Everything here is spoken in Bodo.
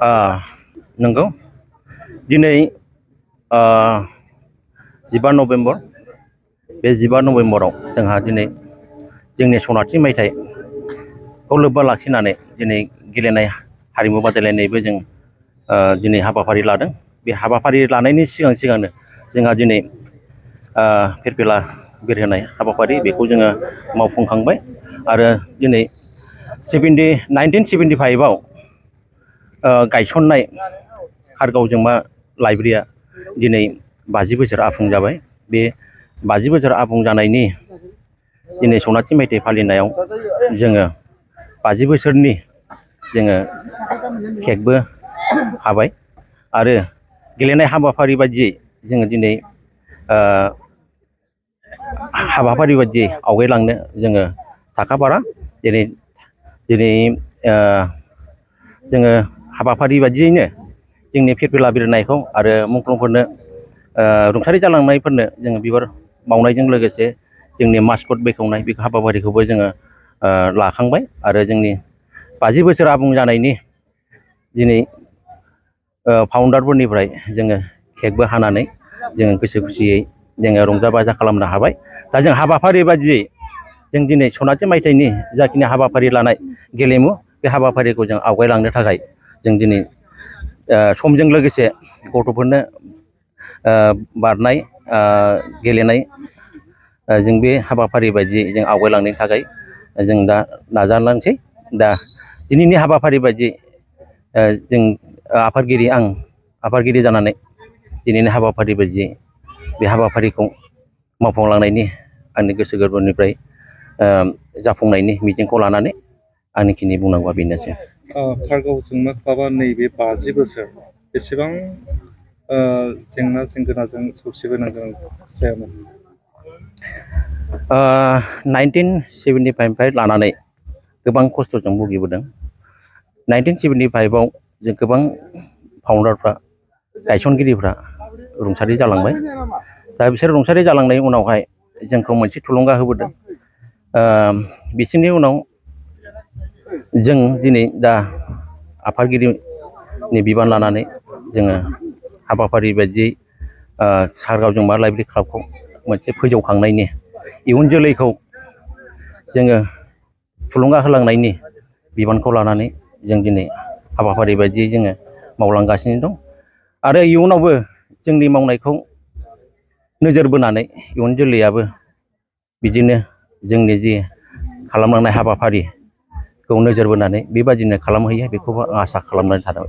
नंगौ दिनै 15 नभेम्बर बे 15 नभेम्बराव जोंहा दिनै जोंनि सनाथि मायथाइखौ लोब्बा लाखिनानै दिनै गेलेनाय हारिमु बादायलायनायबो जों दिनै हाबाफारि लादों। बे हाबाफारि लानायनि सिगांनो जोंहा दिनै फिरफिला बिरहोनाय हाबाफारि बेखौ जोङो मावफुंखांबाय आरो दिनै 1975आव गायसननाय कारगाव लाइब्रेरिया दिनै 50 बोसोर आबुं जाबाय। बे 50 बोसोर आबुं जानायनि दिनै सनाथि मायथाइ फालिनायाव जोङो 50 बोसोरनि जोङो केकबो हाबाय आरो गेलेनाय हाबाफारि बायदियै जोङो दिनै हाबाफारि बायदियै आवगायलांनो जोङो साखाफारा दिनै जोङो हाबाफारि बायदियैनो जोंनि फिरफिला बिरनायखौ आरो मुंख्लंफोरनो रुंसारि जालांनायफोरनो जोङो बिबार बावनायजों लोगोसे जोंनि मास्कट बेखेवनाय बे हाबाफारिखौबो जोङो लाखांबाय आरो जोंनि 50 बोसोर आबुं जानायनि दिनै फाउन्डारफोरनिफ्राय जोङो केकबो हानानै जोङो गोसो खुसियै जोङो रंजा बाजा खालामनो हाबाय। दा जों हाबाफारि बायदियै जों दिनै सनाथि मायथाइनि जाखिनि हाबाफारि लानाय गेलेमु बे हाबाफारिखौ जों आवगायलांनो थाखाय जों दिनै समजों लोगोसे गथ'फोरनो बारनाय गेलेनाय जों बे हाबाफारि बायदियै जों आवगायलांनो थाखाय जों दा नाजालांसै। दा दिनैनि हाबाफारि बायदियै जों आं आफादगिरि जानानै दिनैनि हाबाफारि बायदियै बे हाबाफारिखौ मावफुंलांनायनि आंनि गोसो गोरबोनिफ्राय जाफुंनायनि मिजिंखौ लानानै आंनिखिनि बुंनांगौआ बेनोसै। कारगावजों माबा नैबे 50 बोसोर बेसेबां जेंना जेंगोनाजों सौसिबोनांगौ जायामोन? 1975 लानानै गोबां खस्थ'जों भुगिबोदों। 1975आव जों गोबां फाउन्डारफ्रा गायसनगिरिफ्रा रुंसारि जालांबाय। दा बिसोर रुंसारि जालांनायनि उनावहाय जोंखौ मोनसे थुलुंगा होबोदों। बिसोरनि उनाव जों दिनै दा आफादगिरिनि बिबान लानानै जोङो हाबाफारि बायदियै कारगाव लाइब्रेरि क्लाबखौ मोनसे फोजौखांनायनि इयुन जोलैखौ जोङो थुलुंगा होलांनायनि बिबानखौ लानानै जों दिनै हाबाफारि बायदियै जोङो मावलांगासिनो दं आरो इयुनावबो जोंनि मावनायखौ नोजोर बोनानै इयुन जोलैयाबो बिदिनो जोंनि जि खालामलांनाय हाबाफारिखौ नोजोर बोनानै बेबादिनो खालामहैयो बेखौबो आसा खालामनानै थादों।